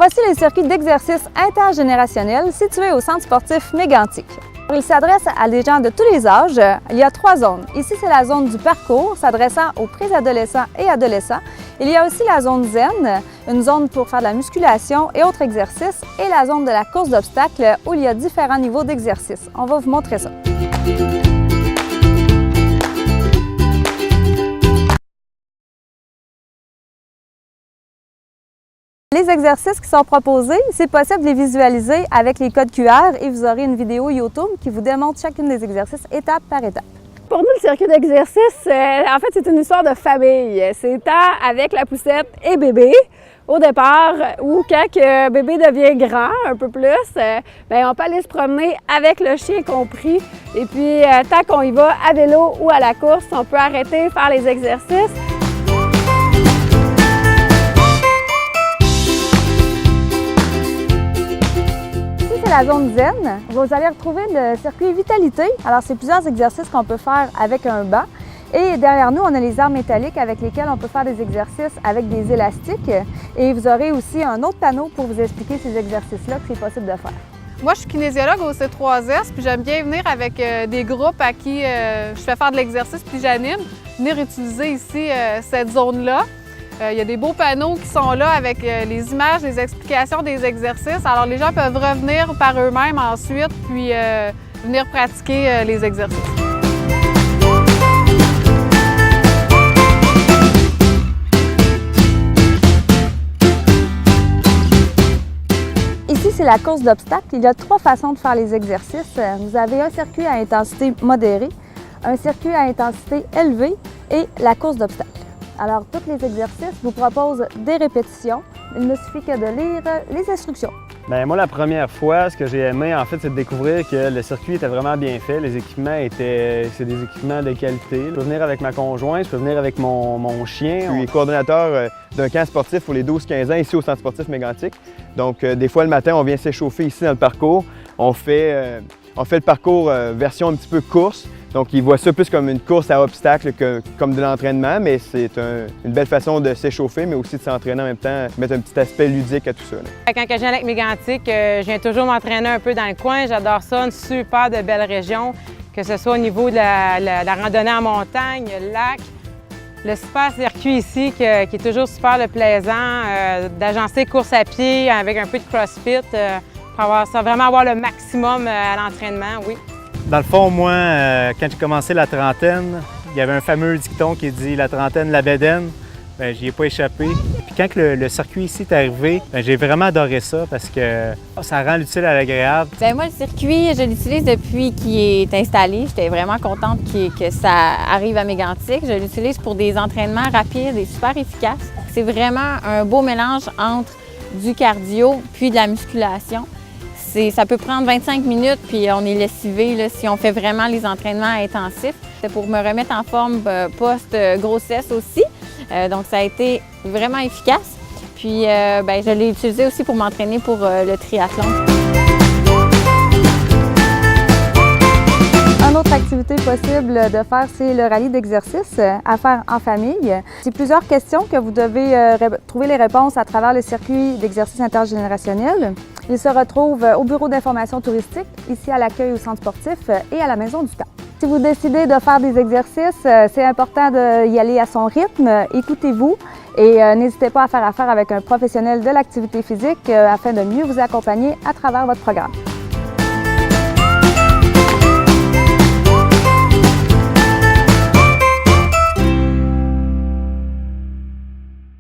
Voici les circuits d'exercice intergénérationnels situés au centre sportif Mégantic. Il s'adresse à des gens de tous les âges. Il y a 3 zones. Ici, c'est la zone du parcours, s'adressant aux préadolescents et adolescents. Il y a aussi la zone zen, une zone pour faire de la musculation et autres exercices, et la zone de la course d'obstacles où il y a différents niveaux d'exercice. On va vous montrer ça. Les exercices qui sont proposés, c'est possible de les visualiser avec les codes QR et vous aurez une vidéo YouTube qui vous démontre chacune des exercices étape par étape. Pour nous, le circuit d'exercice, en fait, c'est une histoire de famille. C'est tant avec la poussette et bébé au départ, ou quand que bébé devient grand, un peu plus, on peut aller se promener avec le chien compris. Et puis, tant qu'on y va à vélo ou à la course, on peut arrêter, faire les exercices. C'est la zone zen. Vous allez retrouver le circuit vitalité. Alors, c'est plusieurs exercices qu'on peut faire avec un banc. Et derrière nous, on a les armes métalliques avec lesquelles on peut faire des exercices avec des élastiques. Et vous aurez aussi un autre panneau pour vous expliquer ces exercices-là que c'est possible de faire. Moi, je suis kinésiologue au C3S, puis j'aime bien venir avec des groupes à qui je fais faire de l'exercice, puis j'anime. Venir utiliser ici cette zone-là. Il y a des beaux panneaux qui sont là avec les images, les explications des exercices. Alors, les gens peuvent revenir par eux-mêmes ensuite, puis venir pratiquer les exercices. Ici, c'est la course d'obstacles. Il y a 3 façons de faire les exercices. Vous avez un circuit à intensité modérée, un circuit à intensité élevée et la course d'obstacles. Alors, tous les exercices vous proposent des répétitions. Il ne suffit que de lire les instructions. Bien, moi, la première fois, ce que j'ai aimé, en fait, c'est de découvrir que le circuit était vraiment bien fait. Les équipements c'est des équipements de qualité. Je peux venir avec ma conjointe, je peux venir avec mon chien. Je suis coordonnateur d'un camp sportif pour les 12-15 ans ici au centre sportif Mégantic. Donc, des fois, le matin, on vient s'échauffer ici dans le parcours. On fait le parcours version un petit peu course. Donc, ils voient ça plus comme une course à obstacles que comme de l'entraînement, mais c'est une belle façon de s'échauffer, mais aussi de s'entraîner en même temps, mettre un petit aspect ludique à tout ça. Quand je viens avec Mégantic, je viens toujours m'entraîner un peu dans le coin. J'adore ça, une super de belle région, que ce soit au niveau de la randonnée en montagne, le lac. Le super circuit ici qui est toujours super plaisant, d'agencer course à pied avec un peu de crossfit pour vraiment avoir le maximum à l'entraînement, oui. Dans le fond, moi, quand j'ai commencé la trentaine, il y avait un fameux dicton qui dit « la trentaine, la bédaine ». J'y ai pas échappé. Puis quand le circuit ici est arrivé, j'ai vraiment adoré ça parce que ça rend l'utile à l'agréable. Moi, le circuit, je l'utilise depuis qu'il est installé. J'étais vraiment contente que ça arrive à Mégantic. Je l'utilise pour des entraînements rapides et super efficaces. C'est vraiment un beau mélange entre du cardio puis de la musculation. Ça peut prendre 25 minutes, puis on est lessivé là, si on fait vraiment les entraînements intensifs. C'est pour me remettre en forme post-grossesse aussi. Donc, ça a été vraiment efficace. Puis, je l'ai utilisé aussi pour m'entraîner pour le triathlon. Une autre activité possible de faire, c'est le rallye d'exercice à faire en famille. C'est plusieurs questions que vous devez trouver les réponses à travers le circuit d'exercice intergénérationnel. Il se retrouve au bureau d'information touristique, ici à l'accueil au centre sportif et à la maison du camp. Si vous décidez de faire des exercices, c'est important d'y aller à son rythme. Écoutez-vous et n'hésitez pas à faire affaire avec un professionnel de l'activité physique afin de mieux vous accompagner à travers votre programme.